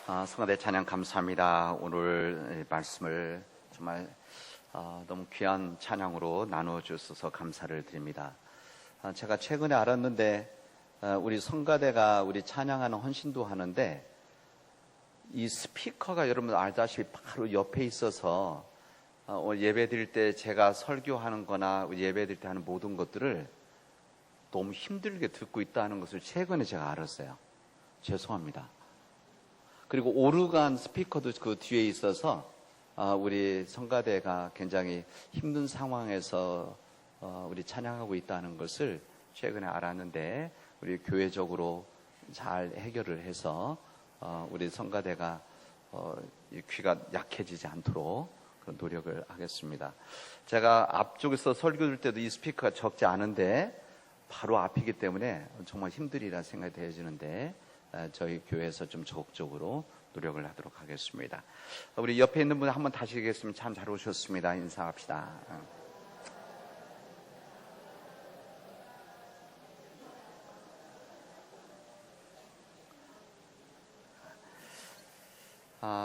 성가대 찬양 감사합니다. 오늘 말씀을 정말 너무 귀한 찬양으로 나누어주셔서 감사를 드립니다. 제가 최근에 알았는데 우리 성가대가 우리 찬양하는 헌신도 하는데 이 스피커가 여러분 알다시피 바로 옆에 있어서 예배 드릴 때 제가 설교하는 거나 예배 드릴 때 하는 모든 것들을 너무 힘들게 듣고 있다는 것을 최근에 제가 알았어요. 죄송합니다. 그리고 오르간 스피커도 그 뒤에 있어서 우리 성가대가 굉장히 힘든 상황에서 우리 찬양하고 있다는 것을 최근에 알았는데 우리 교회적으로 잘 해결을 해서 우리 성가대가 귀가 약해지지 않도록 그런 노력을 하겠습니다. 제가 앞쪽에서 설교할 때도 이 스피커가 적지 않은데 바로 앞이기 때문에 정말 힘들이라 생각이 되어지는데 저희 교회에서 좀 적극적으로 노력을 하도록 하겠습니다. 우리 옆에 있는 분 한번 다시 얘기했으면 참 잘 오셨습니다. 인사합시다.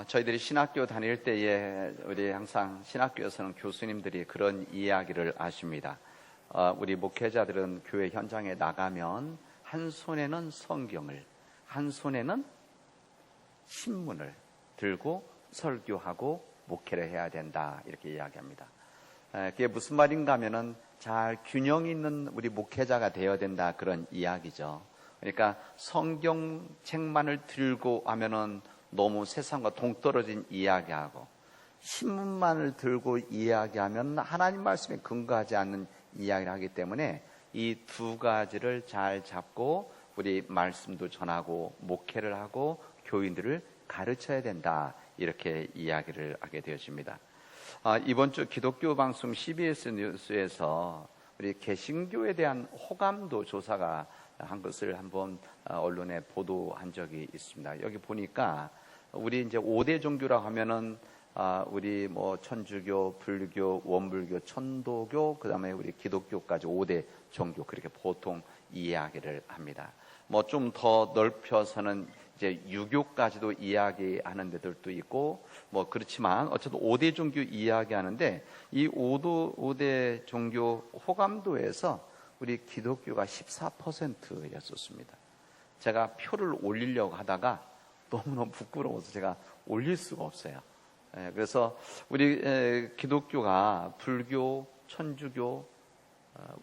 저희들이 신학교 다닐 때에 우리 항상 신학교에서는 교수님들이 그런 이야기를 하십니다. 우리 목회자들은 교회 현장에 나가면 한 손에는 성경을, 한 손에는 신문을 들고 설교하고 목회를 해야 된다 이렇게 이야기합니다. 그게 무슨 말인가 하면은 잘 균형 있는 우리 목회자가 되어야 된다 그런 이야기죠. 그러니까 성경책만을 들고 하면은 너무 세상과 동떨어진 이야기하고 신문만을 들고 이야기하면 하나님 말씀에 근거하지 않는 이야기를 하기 때문에 이 두 가지를 잘 잡고 우리 말씀도 전하고 목회를 하고 교인들을 가르쳐야 된다 이렇게 이야기를 하게 되어집니다. 이번 주 기독교 방송 CBS 뉴스에서 우리 개신교에 대한 호감도 조사가 한 것을 한번 언론에 보도한 적이 있습니다. 여기 보니까 우리 이제 5대 종교라고 하면은 우리 뭐 천주교, 불교, 원불교, 천도교, 그다음에 우리 기독교까지 5대 종교 그렇게 보통 이야기를 합니다. 뭐 좀 더 넓혀서는 이제 유교까지도 이야기하는 데들도 있고 뭐 그렇지만 어쨌든 5대 종교 이야기하는데 이 5대 종교 호감도에서 우리 기독교가 14%였었습니다. 제가 표를 올리려고 하다가 너무너무 부끄러워서 제가 올릴 수가 없어요. 그래서 우리 기독교가 불교, 천주교,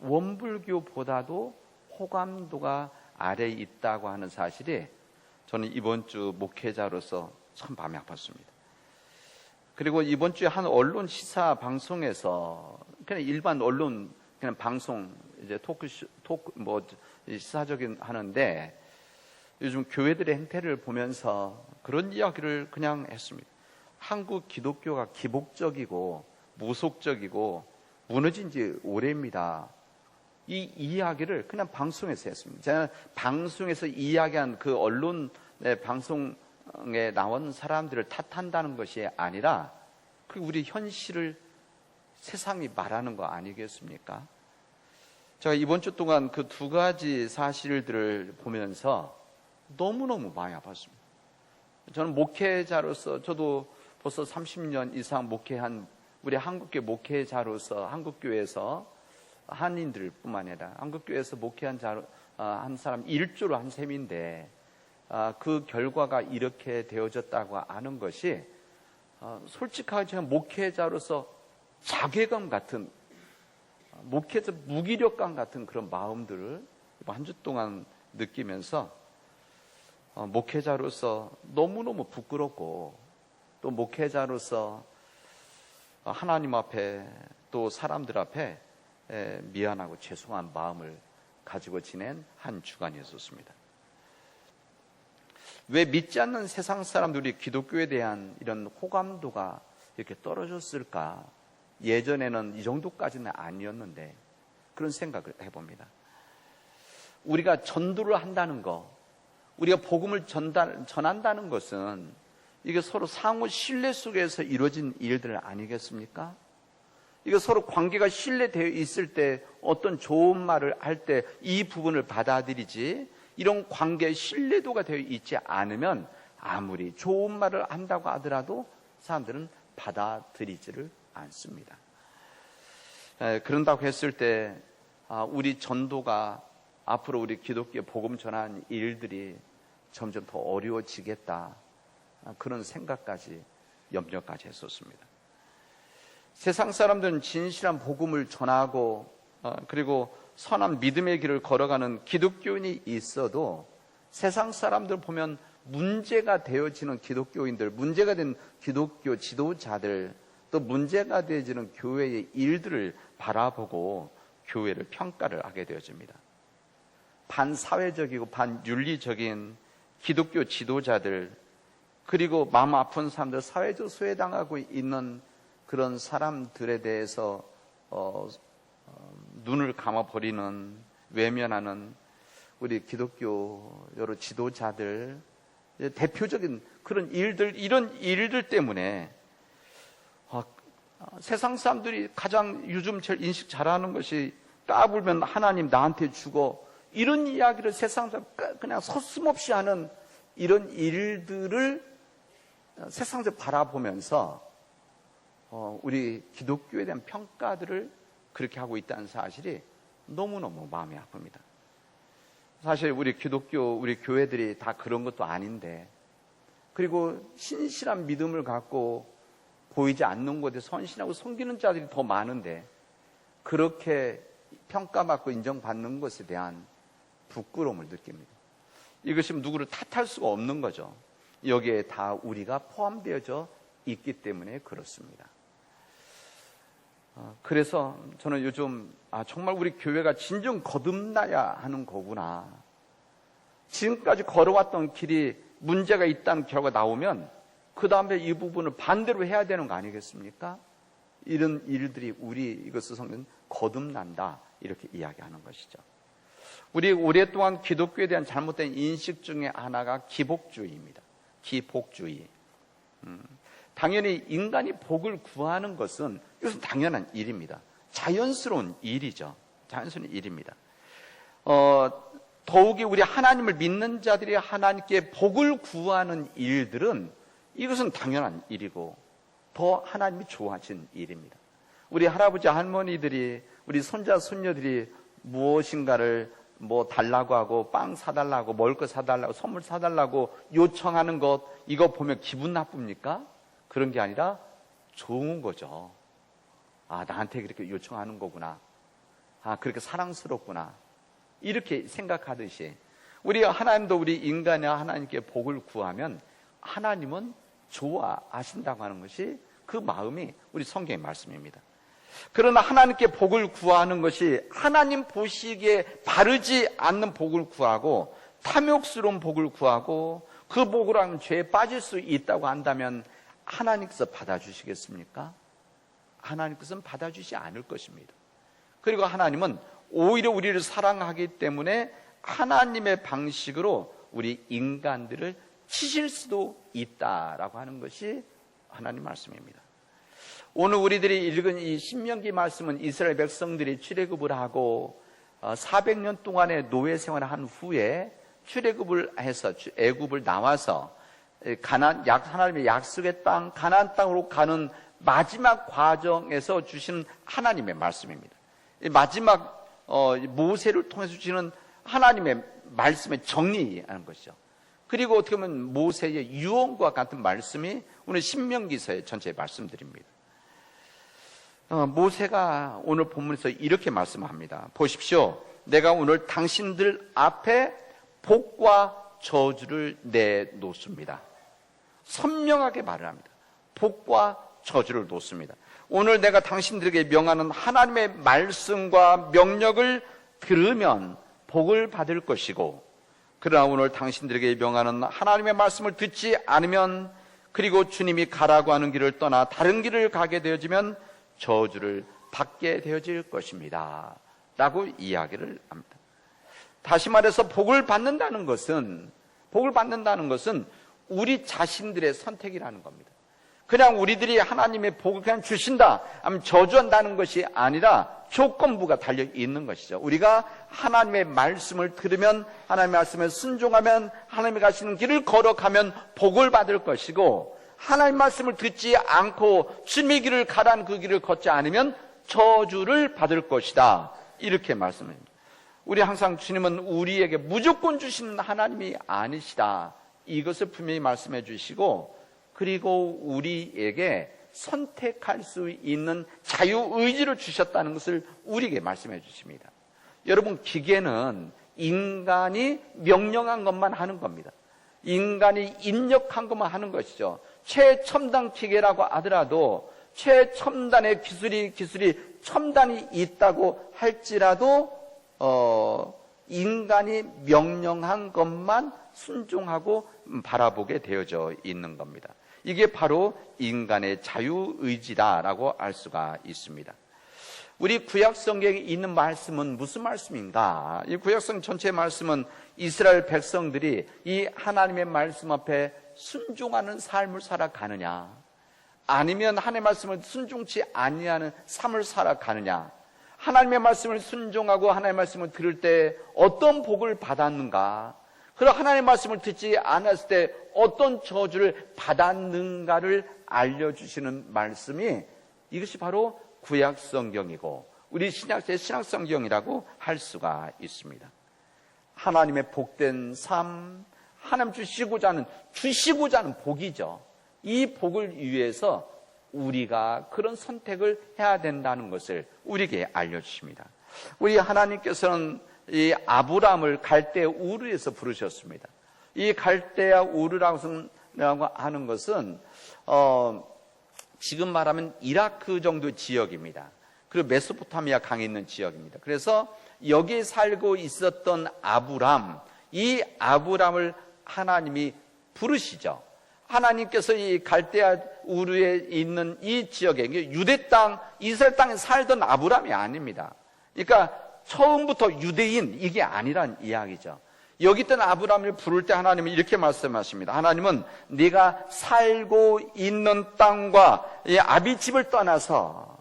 원불교보다도 호감도가 아래에 있다고 하는 사실이 저는 이번 주 목회자로서 참 마음이 아팠습니다. 그리고 이번 주에 한 언론 시사 방송에서 그냥 일반 언론 그냥 방송 이제 토크 뭐 시사적인 하는데 요즘 교회들의 행태를 보면서 그런 이야기를 그냥 했습니다. 한국 기독교가 기복적이고 무속적이고 무너진 지 오래입니다. 이 이야기를 그냥 방송에서 했습니다. 제가 방송에서 이야기한 그 언론 방송에 나온 사람들을 탓한다는 것이 아니라 그 우리 현실을 세상이 말하는 거 아니겠습니까? 제가 이번 주 동안 그 두 가지 사실들을 보면서 너무너무 많이 아팠습니다. 저는 목회자로서 저도 벌써 30년 이상 목회한 우리 한국교회 목회자로서 한국교회에서 한인들 뿐만 아니라 한국교회에서 목회한 한 사람 1조로 한 셈인데 그 결과가 이렇게 되어졌다고 아는 것이 솔직하게 제가 목회자로서 자괴감 같은 목회자 무기력감 같은 그런 마음들을 한 주 동안 느끼면서 목회자로서 너무너무 부끄럽고 또 목회자로서 하나님 앞에 또 사람들 앞에 미안하고 죄송한 마음을 가지고 지낸 한 주간이었습니다. 왜 믿지 않는 세상 사람들이 기독교에 대한 이런 호감도가 이렇게 떨어졌을까? 예전에는 이 정도까지는 아니었는데 그런 생각을 해봅니다. 우리가 전도를 한다는 거, 우리가 복음을 전한다는 것은 이게 서로 상호 신뢰 속에서 이루어진 일들 아니겠습니까? 이거 서로 관계가 신뢰되어 있을 때 어떤 좋은 말을 할 때 이 부분을 받아들이지 이런 관계에 신뢰도가 되어 있지 않으면 아무리 좋은 말을 한다고 하더라도 사람들은 받아들이지를 않습니다. 그런다고 했을 때 우리 전도가 앞으로 우리 기독교 복음 전하는 일들이 점점 더 어려워지겠다, 그런 생각까지 염려까지 했었습니다. 세상 사람들은 진실한 복음을 전하고 그리고 선한 믿음의 길을 걸어가는 기독교인이 있어도 세상 사람들 보면 문제가 되어지는 기독교인들, 문제가 된 기독교 지도자들, 또 문제가 되어지는 교회의 일들을 바라보고 교회를 평가를 하게 되어집니다. 반사회적이고 반윤리적인 기독교 지도자들, 그리고 마음 아픈 사람들, 사회적 소외당하고 있는 그런 사람들에 대해서 눈을 감아버리는, 외면하는 우리 기독교 여러 지도자들, 대표적인 그런 일들, 이런 일들 때문에 세상 사람들이 가장 요즘 제일 인식 잘하는 것이 까불면 하나님 나한테 주고, 이런 이야기를 세상 사람 그냥 서슴없이 하는 이런 일들을 세상에서 바라보면서 우리 기독교에 대한 평가들을 그렇게 하고 있다는 사실이 너무너무 마음이 아픕니다. 사실 우리 기독교, 우리 교회들이 다 그런 것도 아닌데, 그리고 신실한 믿음을 갖고 보이지 않는 곳에 선신하고 섬기는 자들이 더 많은데, 그렇게 평가받고 인정받는 것에 대한 부끄러움을 느낍니다. 이것이 누구를 탓할 수가 없는 거죠. 여기에 다 우리가 포함되어져 있기 때문에 그렇습니다. 그래서 저는 요즘 정말 우리 교회가 진정 거듭나야 하는 거구나. 지금까지 걸어왔던 길이 문제가 있다는 결과가 나오면 그 다음에 이 부분을 반대로 해야 되는 거 아니겠습니까? 이런 일들이 우리 이것을 성경 거듭난다, 이렇게 이야기하는 것이죠. 우리 오랫동안 기독교에 대한 잘못된 인식 중에 하나가 기복주의입니다. 기복주의. 당연히 인간이 복을 구하는 것은 이것은 당연한 일입니다. 자연스러운 일이죠. 자연스러운 일입니다. 더욱이 우리 하나님을 믿는 자들이 하나님께 복을 구하는 일들은 이것은 당연한 일이고 더 하나님이 좋아하신 일입니다. 우리 할아버지 할머니들이, 우리 손자 손녀들이 무엇인가를 달라고 하고, 빵 사달라고, 먹을 거 사달라고, 선물 사달라고 요청하는 것, 이거 보면 기분 나쁩니까? 그런 게 아니라 좋은 거죠. 나한테 그렇게 요청하는 거구나. 그렇게 사랑스럽구나. 이렇게 생각하듯이 우리 하나님도 우리 인간이 하나님께 복을 구하면 하나님은 좋아하신다고 하는 것이 그 마음이 우리 성경의 말씀입니다. 그러나 하나님께 복을 구하는 것이 하나님 보시기에 바르지 않는 복을 구하고 탐욕스러운 복을 구하고 그 복을 하면 죄에 빠질 수 있다고 한다면 하나님께서 받아주시겠습니까? 하나님께서는 받아주지 않을 것입니다. 그리고 하나님은 오히려 우리를 사랑하기 때문에 하나님의 방식으로 우리 인간들을 치실 수도 있다라고 하는 것이 하나님 말씀입니다. 오늘 우리들이 읽은 이 신명기 말씀은 이스라엘 백성들이 출애굽을 하고 400년 동안의 노예 생활을 한 후에 출애굽을 해서 애굽을 나와서 하나님의 약속의 땅 가나안 땅으로 가는 마지막 과정에서 주신 하나님의 말씀입니다. 마지막 모세를 통해서 주시는 하나님의 말씀의 정리하는 것이죠. 그리고 어떻게 보면 모세의 유언과 같은 말씀이 오늘 신명기서의 전체의 말씀들입니다. 모세가 오늘 본문에서 이렇게 말씀합니다. 보십시오. 내가 오늘 당신들 앞에 복과 저주를 내놓습니다. 선명하게 말을 합니다. 복과 저주를 놓습니다. 오늘 내가 당신들에게 명하는 하나님의 말씀과 명령을 들으면 복을 받을 것이고, 그러나 오늘 당신들에게 명하는 하나님의 말씀을 듣지 않으면, 그리고 주님이 가라고 하는 길을 떠나 다른 길을 가게 되어지면 저주를 받게 되어질 것입니다 라고 이야기를 합니다. 다시 말해서 복을 받는다는 것은 우리 자신들의 선택이라는 겁니다. 그냥 우리들이 하나님의 복을 그냥 주신다, 아니면 저주한다는 것이 아니라 조건부가 달려 있는 것이죠. 우리가 하나님의 말씀을 들으면, 하나님의 말씀에 순종하면 하나님이 가시는 길을 걸어가면 복을 받을 것이고, 하나님 말씀을 듣지 않고 주님의 길을 가라는 그 길을 걷지 않으면 저주를 받을 것이다. 이렇게 말씀합니다. 우리 항상 주님은 우리에게 무조건 주시는 하나님이 아니시다. 이것을 분명히 말씀해 주시고, 그리고 우리에게 선택할 수 있는 자유의지를 주셨다는 것을 우리에게 말씀해 주십니다. 여러분, 기계는 인간이 명령한 것만 하는 겁니다. 인간이 입력한 것만 하는 것이죠. 최첨단 기계라고 하더라도, 최첨단의 기술이 첨단이 있다고 할지라도 인간이 명령한 것만 순종하고 바라보게 되어져 있는 겁니다. 이게 바로 인간의 자유의지다라고 알 수가 있습니다. 우리 구약성경에 있는 말씀은 무슨 말씀인가? 이 구약성 전체 말씀은 이스라엘 백성들이 이 하나님의 말씀 앞에 순종하는 삶을 살아가느냐, 아니면 하나님의 말씀을 순종치 아니하는 삶을 살아가느냐, 하나님의 말씀을 순종하고 하나님의 말씀을 들을 때 어떤 복을 받았는가, 그리고 하나님의 말씀을 듣지 않았을 때 어떤 저주를 받았는가를 알려주시는 말씀이, 이것이 바로 구약성경이고 우리 신약의 신약성경이라고 할 수가 있습니다. 하나님의 복된 삶, 하나님 주시고자 하는 복이죠. 이 복을 위해서 우리가 그런 선택을 해야 된다는 것을 우리에게 알려주십니다. 우리 하나님께서는 이 아브라함을 갈대아 우르에서 부르셨습니다. 이 갈대아 우르라고 하는 것은 지금 말하면 이라크 정도 지역입니다. 그리고 메소포타미아 강에 있는 지역입니다. 그래서 여기에 살고 있었던 아브람, 이 아브람을 하나님이 부르시죠. 하나님께서 이 갈대아 우르에 있는 이 지역에, 유대 땅, 이스라엘 땅에 살던 아브람이 아닙니다. 그러니까 처음부터 유대인, 이게 아니란 이야기죠. 여기 있던 아브람을 부를 때 하나님은 이렇게 말씀하십니다. 하나님은 네가 살고 있는 땅과 이 아비집을 떠나서,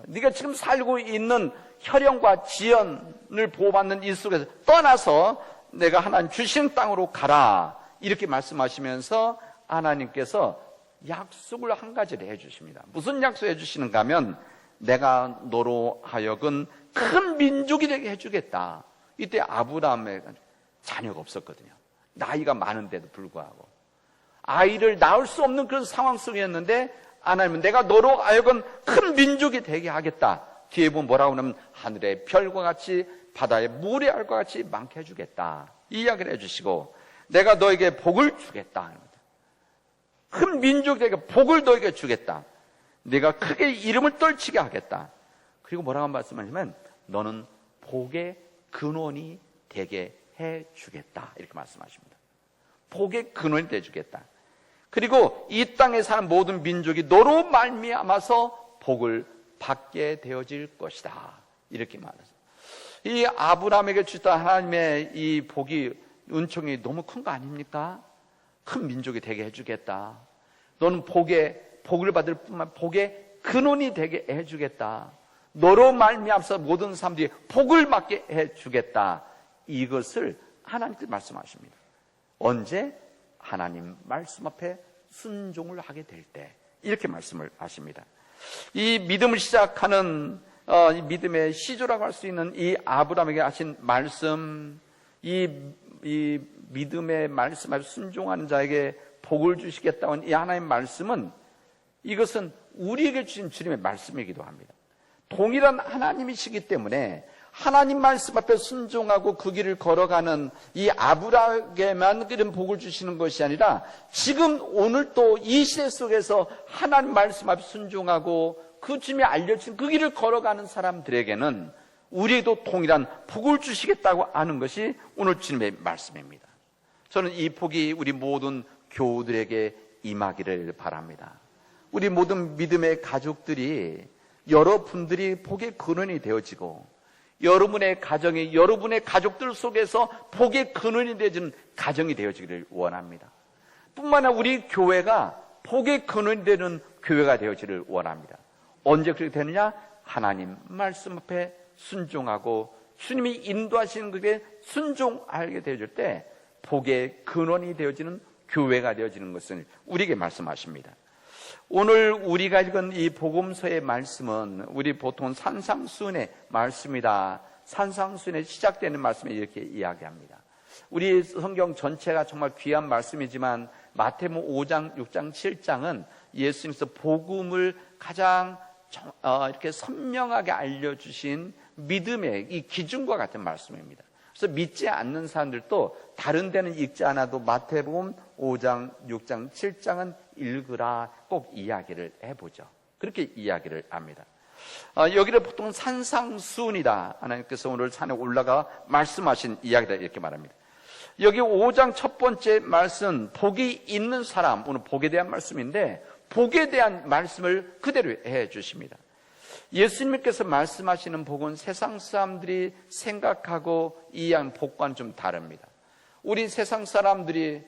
네가 지금 살고 있는 혈연과 지연을 보호받는 이 속에서 떠나서 내가 하나님 주신 땅으로 가라, 이렇게 말씀하시면서 하나님께서 약속을 한 가지를 해주십니다. 무슨 약속을 해주시는가 하면, 내가 너로 하여금 큰 민족이 되게 해주겠다. 이때 아브라함의 자녀가 없었거든요. 나이가 많은데도 불구하고 아이를 낳을 수 없는 그런 상황 속이었는데, 하나님은 내가 너로 하여금 큰 민족이 되게 하겠다. 뒤에 보면 뭐라고 하냐면, 하늘의 별과 같이 바다의 모래알과 같이 많게 해주겠다, 이 이야기를 해주시고, 내가 너에게 복을 주겠다, 큰 민족이 되게 복을 너에게 주겠다, 네가 크게 이름을 떨치게 하겠다, 그리고 뭐라고 말씀하시면 너는 복의 근원이 되게 해주겠다, 이렇게 말씀하십니다. 복의 근원이 되주겠다. 그리고 이 땅에 사는 모든 민족이 너로 말미암아서 복을 받게 되어질 것이다, 이렇게 말했어요. 이 아브라함에게 주셨던 하나님의 이 복이, 은총이 너무 큰 거 아닙니까? 큰 민족이 되게 해주겠다, 너는 복을 받을 뿐만 복의 근원이 되게 해주겠다, 너로 말미암아서 모든 사람들이 복을 받게 해주겠다, 이것을 하나님께 말씀하십니다. 언제? 하나님 말씀 앞에 순종을 하게 될 때, 이렇게 말씀을 하십니다. 이 믿음을 시작하는 이 믿음의 시조라고 할 수 있는 이 아브라함에게 하신 말씀, 이 믿음의 말씀 앞에 순종하는 자에게 복을 주시겠다는 이 하나님의 말씀은, 이것은 우리에게 주신 주님의 말씀이기도 합니다. 동일한 하나님이시기 때문에 하나님 말씀 앞에 순종하고 그 길을 걸어가는 이 아브라함에게만 그런 복을 주시는 것이 아니라, 지금 오늘 또 이 시대 속에서 하나님 말씀 앞에 순종하고 그 주님이 알려주신 그 길을 걸어가는 사람들에게는 우리에도 동일한 복을 주시겠다고 하는 것이 오늘 주님의 말씀입니다. 저는 이 복이 우리 모든 교우들에게 임하기를 바랍니다. 우리 모든 믿음의 가족들이, 여러분들이 복의 근원이 되어지고, 여러분의 가정이 여러분의 가족들 속에서 복의 근원이 되어지는 가정이 되어지기를 원합니다. 뿐만 아니라 우리 교회가 복의 근원이 되는 교회가 되어지기를 원합니다. 언제 그렇게 되느냐? 하나님 말씀 앞에 순종하고 주님이 인도하시는 그게 순종하게 되어질 때, 복의 근원이 되어지는 교회가 되어지는 것을 우리에게 말씀하십니다. 오늘 우리가 읽은 이 복음서의 말씀은 우리 보통 산상수훈의 말씀이다. 산상수훈에 시작되는 말씀에 이렇게 이야기합니다. 우리 성경 전체가 정말 귀한 말씀이지만 마태복음 5장, 6장, 7장은 예수님께서 복음을 가장 이렇게 선명하게 알려주신 믿음의 이 기준과 같은 말씀입니다. 그래서 믿지 않는 사람들도 다른 데는 읽지 않아도 마태복음 5장, 6장, 7장은 읽으라 꼭 이야기를 해보죠. 그렇게 이야기를 합니다. 여기를 보통 산상수훈이다. 하나님께서 오늘 산에 올라가 말씀하신 이야기다 이렇게 말합니다. 여기 5장 첫 번째 말씀, 복이 있는 사람, 오늘 복에 대한 말씀인데 복에 대한 말씀을 그대로 해 주십니다. 예수님께서 말씀하시는 복은 세상 사람들이 생각하고 이해하는 복과는 좀 다릅니다. 우리 세상 사람들이,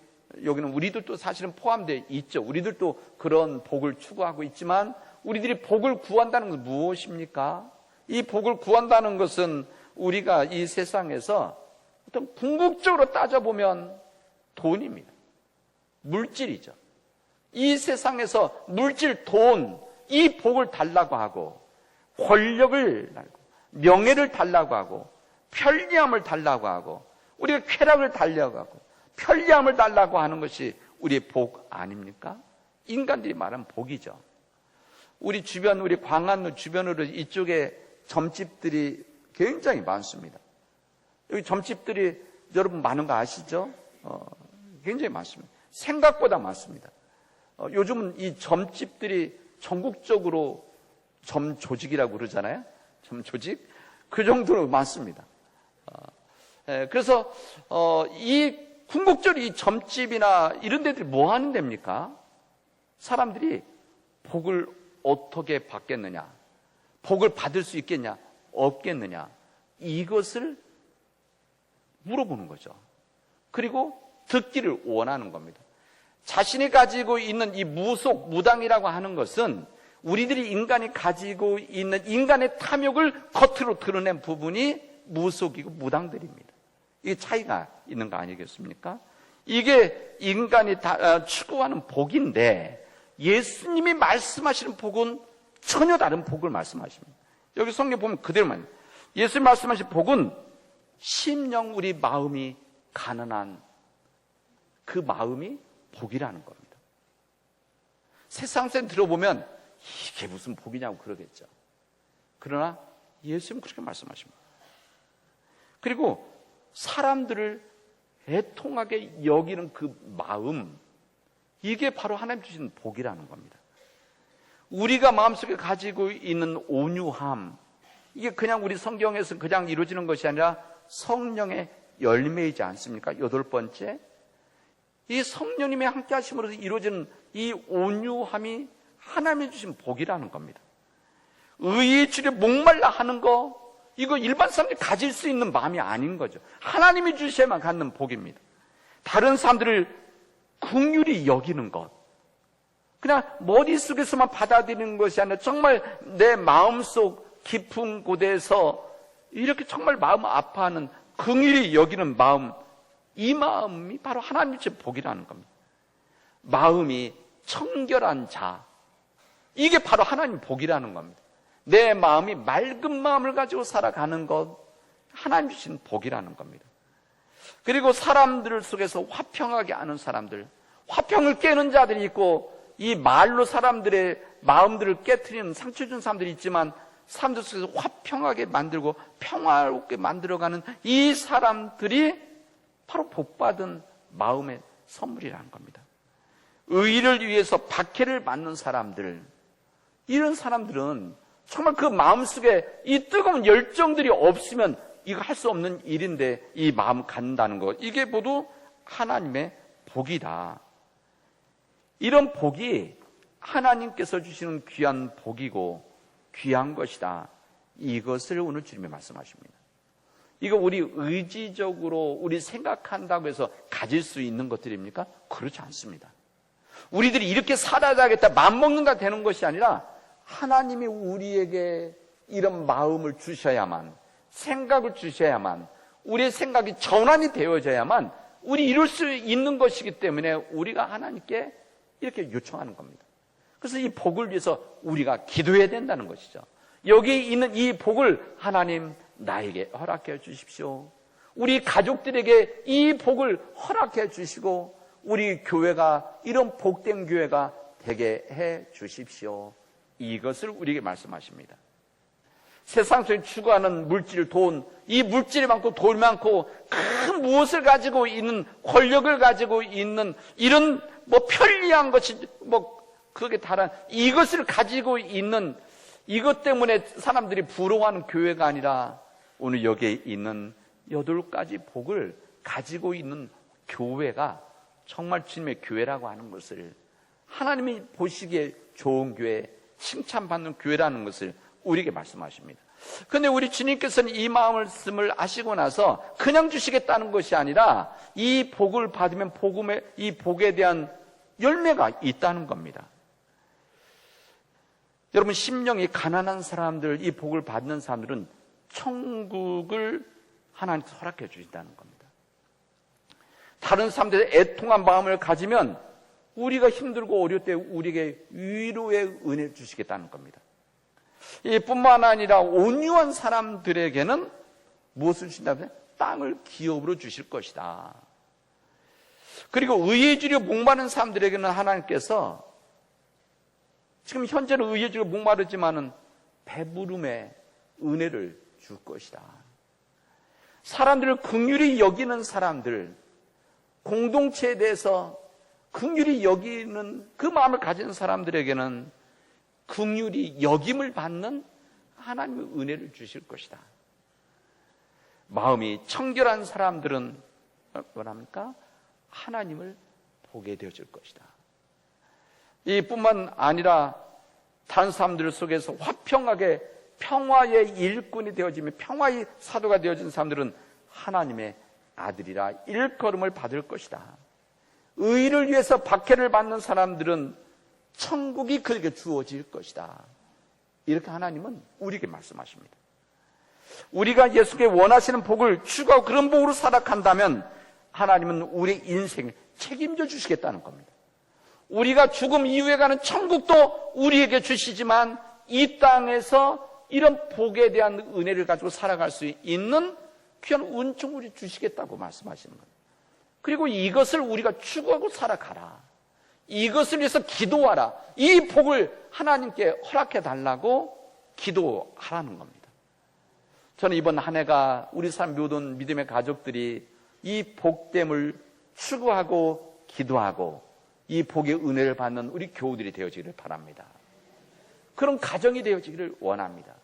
여기는 우리들도 사실은 포함되어 있죠. 우리들도 그런 복을 추구하고 있지만 우리들이 복을 구한다는 것은 무엇입니까? 이 복을 구한다는 것은 우리가 이 세상에서 어떤 궁극적으로 따져보면 돈입니다. 물질이죠. 이 세상에서 물질, 돈, 이 복을 달라고 하고 권력을 달고 명예를 달라고 하고 편리함을 달라고 하고 우리가 쾌락을 달라고 하고 편리함을 달라고 하는 것이 우리의 복 아닙니까? 인간들이 말하는 복이죠. 우리 주변, 우리 광안루 주변으로 이쪽에 점집들이 굉장히 많습니다. 여기 점집들이 여러분 많은 거 아시죠? 굉장히 많습니다. 생각보다 많습니다. 요즘은 이 점집들이 전국적으로 점조직이라고 그러잖아요. 점조직? 그 정도로 많습니다. 그래서 이 궁극적으로 이 점집이나 이런 데들이 뭐 하는 데입니까? 사람들이 복을 어떻게 받겠느냐, 복을 받을 수 있겠냐, 없겠느냐, 이것을 물어보는 거죠. 그리고 듣기를 원하는 겁니다. 자신이 가지고 있는 이 무속, 무당이라고 하는 것은 우리들이 인간이 가지고 있는 인간의 탐욕을 겉으로 드러낸 부분이 무속이고 무당들입니다. 이게 차이가 있는 거 아니겠습니까? 이게 인간이 추구하는 복인데 예수님이 말씀하시는 복은 전혀 다른 복을 말씀하십니다. 여기 성경 보면 그대로만 예수님 말씀하신 복은 심령 우리 마음이 가난한 그 마음이 복이라는 겁니다. 세상 사람 들어보면 이게 무슨 복이냐고 그러겠죠. 그러나 예수님은 그렇게 말씀하십니다. 그리고 사람들을 애통하게 여기는 그 마음, 이게 바로 하나님 주신 복이라는 겁니다. 우리가 마음속에 가지고 있는 온유함, 이게 그냥 우리 성경에서 그냥 이루어지는 것이 아니라 성령의 열매이지 않습니까? 8번째, 이 성령님의 함께 하심으로써 이루어지는 이 온유함이 하나님이 주신 복이라는 겁니다. 의의 줄에 목말라 하는 거, 이거 일반 사람들이 가질 수 있는 마음이 아닌 거죠. 하나님이 주셔야만 갖는 복입니다. 다른 사람들을 긍휼히 여기는 것, 그냥 머릿속에서만 받아들이는 것이 아니라 정말 내 마음속 깊은 곳에서 이렇게 정말 마음 아파하는 긍휼히 여기는 마음, 이 마음이 바로 하나님의 복이라는 겁니다. 마음이 청결한 자, 이게 바로 하나님 복이라는 겁니다. 내 마음이 맑은 마음을 가지고 살아가는 것, 하나님 주신 복이라는 겁니다. 그리고 사람들 속에서 화평하게 하는 사람들, 화평을 깨는 자들이 있고 이 말로 사람들의 마음들을 깨트리는 상처 준 사람들이 있지만 사람들 속에서 화평하게 만들고 평화롭게 만들어가는 이 사람들이 바로 복받은 마음의 선물이라는 겁니다. 의를 위해서 박해를 받는 사람들, 이런 사람들은 정말 그 마음속에 이 뜨거운 열정들이 없으면 이거 할 수 없는 일인데 이 마음 갖는다는 것, 이게 모두 하나님의 복이다. 이런 복이 하나님께서 주시는 귀한 복이고 귀한 것이다. 이것을 오늘 주님이 말씀하십니다. 이거 우리 의지적으로 우리 생각한다고 해서 가질 수 있는 것들입니까? 그렇지 않습니다. 우리들이 이렇게 살아야겠다, 맘먹는다 되는 것이 아니라 하나님이 우리에게 이런 마음을 주셔야만, 생각을 주셔야만, 우리의 생각이 전환이 되어져야만 우리 이룰 수 있는 것이기 때문에 우리가 하나님께 이렇게 요청하는 겁니다. 그래서 이 복을 위해서 우리가 기도해야 된다는 것이죠. 여기 있는 이 복을 하나님 나에게 허락해 주십시오. 우리 가족들에게 이 복을 허락해 주시고 우리 교회가 이런 복된 교회가 되게 해 주십시오. 이것을 우리에게 말씀하십니다. 세상 속에 추구하는 물질, 돈, 이 물질이 많고 돈이 많고 큰 무엇을 가지고 있는, 권력을 가지고 있는 이런 편리한 것이 그게 다른 이것을 가지고 있는 이것 때문에 사람들이 부러워하는 교회가 아니라 오늘 여기에 있는 8가지 복을 가지고 있는 교회가 정말 주님의 교회라고 하는 것을, 하나님이 보시기에 좋은 교회, 칭찬받는 교회라는 것을 우리에게 말씀하십니다. 그런데 우리 주님께서는 이 말씀을 아시고 나서 그냥 주시겠다는 것이 아니라 이 복을 받으면 이 복에 대한 열매가 있다는 겁니다. 여러분, 심령이 가난한 사람들, 이 복을 받는 사람들은 천국을 하나님께서 허락해 주신다는 겁니다. 다른 사람들의 애통한 마음을 가지면 우리가 힘들고 어려울 때 우리에게 위로의 은혜를 주시겠다는 겁니다. 뿐만 아니라 온유한 사람들에게는 무엇을 주신다면 땅을 기업으로 주실 것이다. 그리고 의에 주려 목마른 사람들에게는 하나님께서 지금 현재는 의에 주려 목마르지만은 배부름의 은혜를 줄 것이다. 사람들을 긍휼히 여기는 사람들, 공동체에 대해서 긍휼히 여기는 그 마음을 가진 사람들에게는 긍휼히 여김을 받는 하나님의 은혜를 주실 것이다. 마음이 청결한 사람들은 뭐랍니까? 하나님을 보게 되어질 것이다. 이뿐만 아니라 다른 사람들 속에서 화평하게 평화의 일꾼이 되어지며 평화의 사도가 되어진 사람들은 하나님의 아들이라 일컬음을 받을 것이다. 의를 위해서 박해를 받는 사람들은 천국이 그에게 주어질 것이다. 이렇게 하나님은 우리에게 말씀하십니다. 우리가 예수께 원하시는 복을 추구하고 그런 복으로 살아간다면 하나님은 우리 인생을 책임져 주시겠다는 겁니다. 우리가 죽음 이후에 가는 천국도 우리에게 주시지만 이 땅에서 이런 복에 대한 은혜를 가지고 살아갈 수 있는 귀한 은총을 우리 주시겠다고 말씀하시는 거예요. 그리고 이것을 우리가 추구하고 살아가라. 이것을 위해서 기도하라. 이 복을 하나님께 허락해 달라고 기도하라는 겁니다. 저는 이번 한 해가 우리 삶 모든 믿음의 가족들이 이 복됨을 추구하고 기도하고 이 복의 은혜를 받는 우리 교우들이 되어지기를 바랍니다. 그런 가정이 되어지기를 원합니다.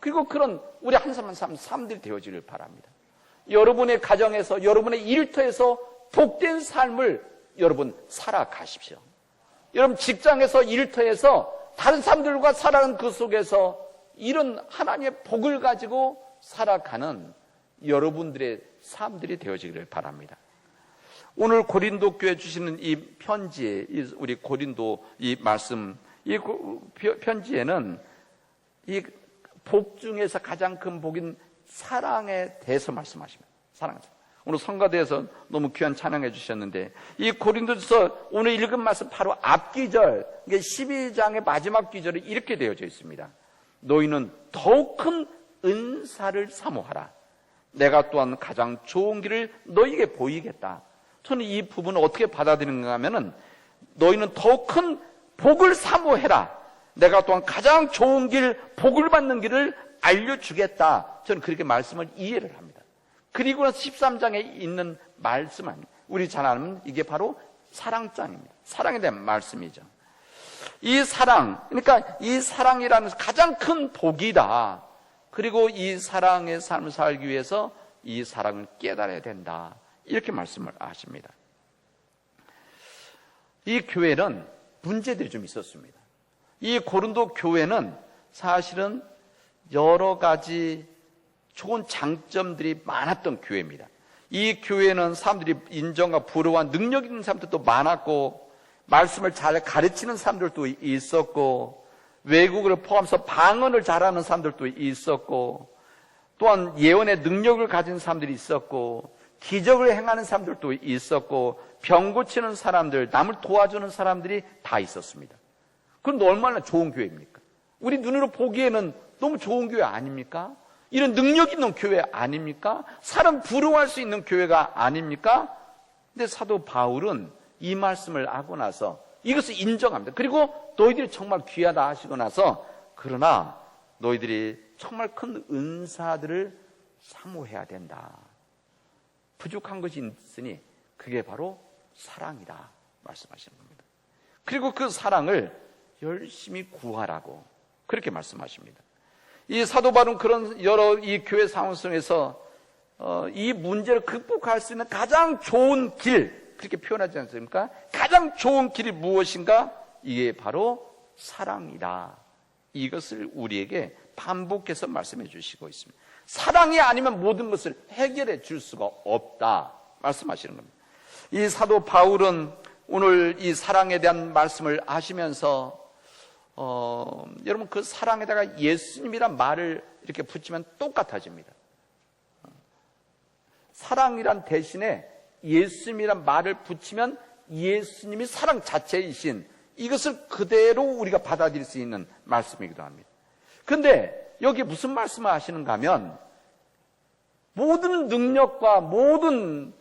그리고 그런 우리 한 사람 한 사람 삶들이 되어지기를 바랍니다. 여러분의 가정에서 여러분의 일터에서 복된 삶을 여러분 살아가십시오. 여러분 직장에서 일터에서 다른 사람들과 살아가는 그 속에서 이런 하나님의 복을 가지고 살아가는 여러분들의 삶들이 되어지기를 바랍니다. 오늘 고린도 교회 주시는 이 편지에 우리 고린도 이 말씀 이 편지에는 이 복 중에서 가장 큰 복인 사랑에 대해서 말씀하십니다. 사랑. 오늘 성가대에서 너무 귀한 찬양해 주셨는데 이 고린도서 오늘 읽은 말씀 바로 앞기절 12장의 마지막 기절이 이렇게 되어져 있습니다. 너희는 더욱 큰 은사를 사모하라. 내가 또한 가장 좋은 길을 너희에게 보이겠다. 저는 이 부분을 어떻게 받아들이는가 하면은 너희는 더욱 큰 복을 사모해라. 내가 또한 가장 좋은 길, 복을 받는 길을 알려주겠다. 저는 그렇게 말씀을 이해를 합니다. 그리고 13장에 있는 말씀은 우리 잘 아는 이게 바로 사랑장입니다. 사랑에 대한 말씀이죠. 이 사랑, 그러니까 이 사랑이라는 가장 큰 복이다. 그리고 이 사랑의 삶을 살기 위해서 이 사랑을 깨달아야 된다. 이렇게 말씀을 하십니다. 이 교회는 문제들이 좀 있었습니다. 이 고린도 교회는 사실은 여러 가지 좋은 장점들이 많았던 교회입니다. 이 교회는 사람들이 인정과 부러워한 능력 있는 사람들도 많았고 말씀을 잘 가르치는 사람들도 있었고 외국어를 포함해서 방언을 잘하는 사람들도 있었고 또한 예언의 능력을 가진 사람들이 있었고 기적을 행하는 사람들도 있었고 병 고치는 사람들, 남을 도와주는 사람들이 다 있었습니다. 그런데 얼마나 좋은 교회입니까? 우리 눈으로 보기에는 너무 좋은 교회 아닙니까? 이런 능력 있는 교회 아닙니까? 사람 부러워할 수 있는 교회가 아닙니까? 근데 사도 바울은 이 말씀을 하고 나서 이것을 인정합니다. 그리고 너희들이 정말 귀하다 하시고 나서 그러나 너희들이 정말 큰 은사들을 사모해야 된다. 부족한 것이 있으니 그게 바로 사랑이다 말씀하시는 겁니다. 그리고 그 사랑을 열심히 구하라고 그렇게 말씀하십니다. 이 사도 바울은 그런 여러 이 교회 상황 속에서 이 문제를 극복할 수 있는 가장 좋은 길 그렇게 표현하지 않습니까? 가장 좋은 길이 무엇인가? 이게 바로 사랑이다. 이것을 우리에게 반복해서 말씀해 주시고 있습니다. 사랑이 아니면 모든 것을 해결해 줄 수가 없다 말씀하시는 겁니다. 이 사도 바울은 오늘 이 사랑에 대한 말씀을 하시면서 여러분 그 사랑에다가 예수님이란 말을 이렇게 붙이면 똑같아집니다. 사랑이란 대신에 예수님이란 말을 붙이면 예수님이 사랑 자체이신 이것을 그대로 우리가 받아들일 수 있는 말씀이기도 합니다. 그런데 여기 무슨 말씀을 하시는가 하면 모든 능력과 모든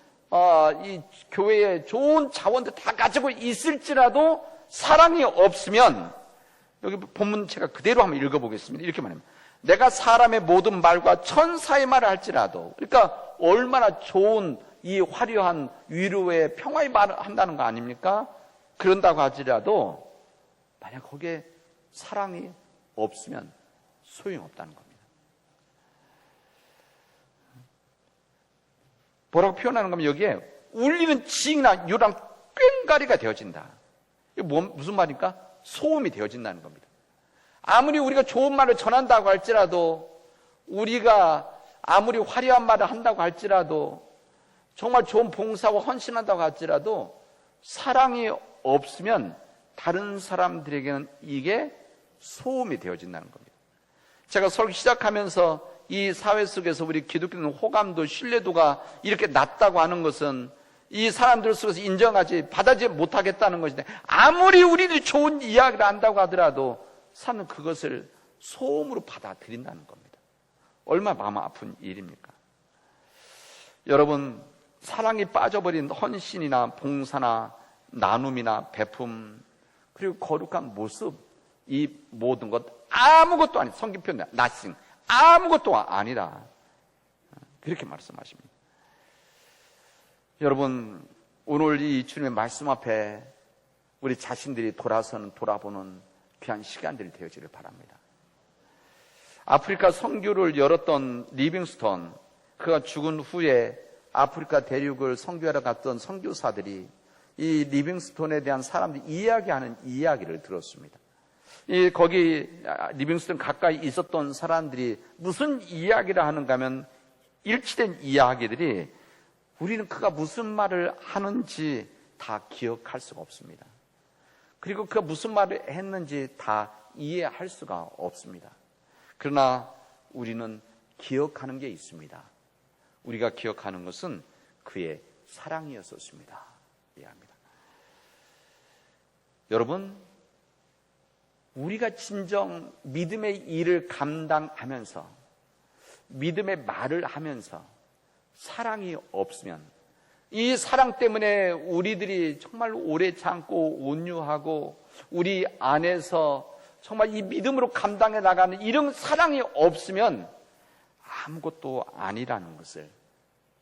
이 교회의 좋은 자원들 다 가지고 있을지라도 사랑이 없으면 여기 본문 제가 그대로 한번 읽어보겠습니다. 이렇게 말합니다. 내가 사람의 모든 말과 천사의 말을 할지라도 그러니까 얼마나 좋은 이 화려한 위로의 평화의 말을 한다는 거 아닙니까? 그런다고 하지라도 만약 거기에 사랑이 없으면 소용없다는 겁니다. 뭐라고 표현하는 거면 여기에 울리는 징이나 유랑 꽹가리가 되어진다. 이게 무슨 말입니까? 소음이 되어진다는 겁니다. 아무리 우리가 좋은 말을 전한다고 할지라도 우리가 아무리 화려한 말을 한다고 할지라도 정말 좋은 봉사와 헌신한다고 할지라도 사랑이 없으면 다른 사람들에게는 이게 소음이 되어진다는 겁니다. 제가 설교 시작하면서 이 사회 속에서 우리 기독교는 호감도 신뢰도가 이렇게 낮다고 하는 것은 이 사람들 속에서 인정하지 받아들이지 못하겠다는 것인데 아무리 우리들이 좋은 이야기를 한다고 하더라도 사는 그것을 소음으로 받아들인다는 겁니다. 얼마나 마음 아픈 일입니까? 여러분 사랑이 빠져버린 헌신이나 봉사나 나눔이나 베품 그리고 거룩한 모습 이 모든 것 아무것도 아니다. 성경 표현 nothing 아무것도 아니다. 그렇게 말씀하십니다. 여러분 오늘 이 주님의 말씀 앞에 우리 자신들이 돌아보는 귀한 시간들이 되어지길 바랍니다. 아프리카 선교를 열었던 리빙스턴 그가 죽은 후에 아프리카 대륙을 선교하러 갔던 선교사들이 이 리빙스턴에 대한 사람들이 이야기하는 이야기를 들었습니다. 거기 리빙스턴 가까이 있었던 사람들이 무슨 이야기를 하는가 하면 일치된 이야기들이 우리는 그가 무슨 말을 하는지 다 기억할 수가 없습니다. 그리고 그가 무슨 말을 했는지 다 이해할 수가 없습니다. 그러나 우리는 기억하는 게 있습니다. 우리가 기억하는 것은 그의 사랑이었었습니다. 이해합니다. 여러분, 우리가 진정 믿음의 일을 감당하면서 믿음의 말을 하면서 사랑이 없으면 이 사랑 때문에 우리들이 정말 오래 참고 온유하고 우리 안에서 정말 이 믿음으로 감당해 나가는 이런 사랑이 없으면 아무것도 아니라는 것을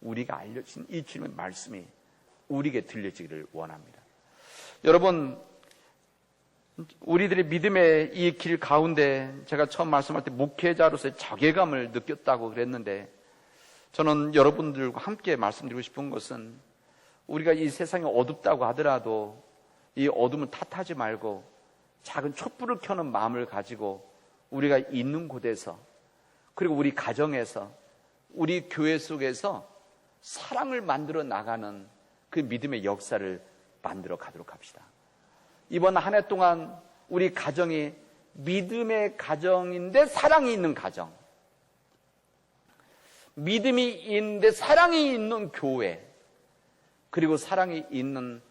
우리가 알려진 이 주님의 말씀이 우리에게 들려지기를 원합니다. 여러분, 우리들의 믿음의 이 길 가운데 제가 처음 말씀할 때 목회자로서의 자괴감을 느꼈다고 그랬는데 저는 여러분들과 함께 말씀드리고 싶은 것은 우리가 이 세상이 어둡다고 하더라도 이 어둠을 탓하지 말고 작은 촛불을 켜는 마음을 가지고 우리가 있는 곳에서 그리고 우리 가정에서 우리 교회 속에서 사랑을 만들어 나가는 그 믿음의 역사를 만들어 가도록 합시다. 이번 한 해 동안 우리 가정이 믿음의 가정인데 사랑이 있는 가정, 믿음이 있는데 사랑이 있는 교회, 그리고 사랑이 있는,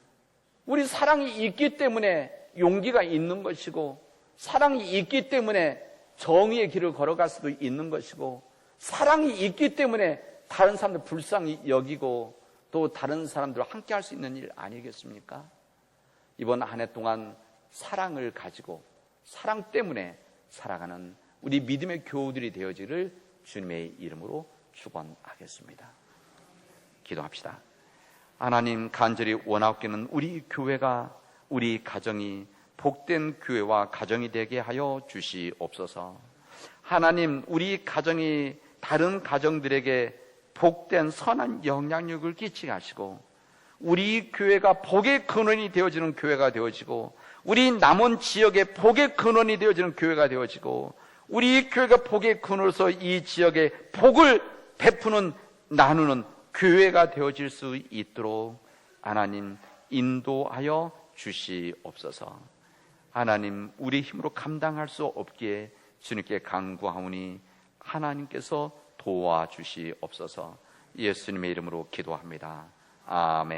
우리 사랑이 있기 때문에 용기가 있는 것이고, 사랑이 있기 때문에 정의의 길을 걸어갈 수도 있는 것이고, 사랑이 있기 때문에 다른 사람들 불쌍히 여기고 또 다른 사람들과 함께 할 수 있는 일 아니겠습니까? 이번 한 해 동안 사랑을 가지고 사랑 때문에 살아가는 우리 믿음의 교우들이 되어지기를 주님의 이름으로 축원하겠습니다. 기도합시다. 하나님, 간절히 원하옵기는 우리 교회가, 우리 가정이 복된 교회와 가정이 되게 하여 주시옵소서. 하나님, 우리 가정이 다른 가정들에게 복된 선한 영향력을 끼치게 하시고, 우리 교회가 복의 근원이 되어지는 교회가 되어지고, 우리 남은 지역의 복의 근원이 되어지는 교회가 되어지고, 우리 교회가 복의 근원으로서 이 지역에 복을 베푸는, 나누는 교회가 되어질 수 있도록 하나님 인도하여 주시옵소서. 하나님, 우리 힘으로 감당할 수 없기에 주님께 간구하오니 하나님께서 도와주시옵소서. 예수님의 이름으로 기도합니다. 아멘.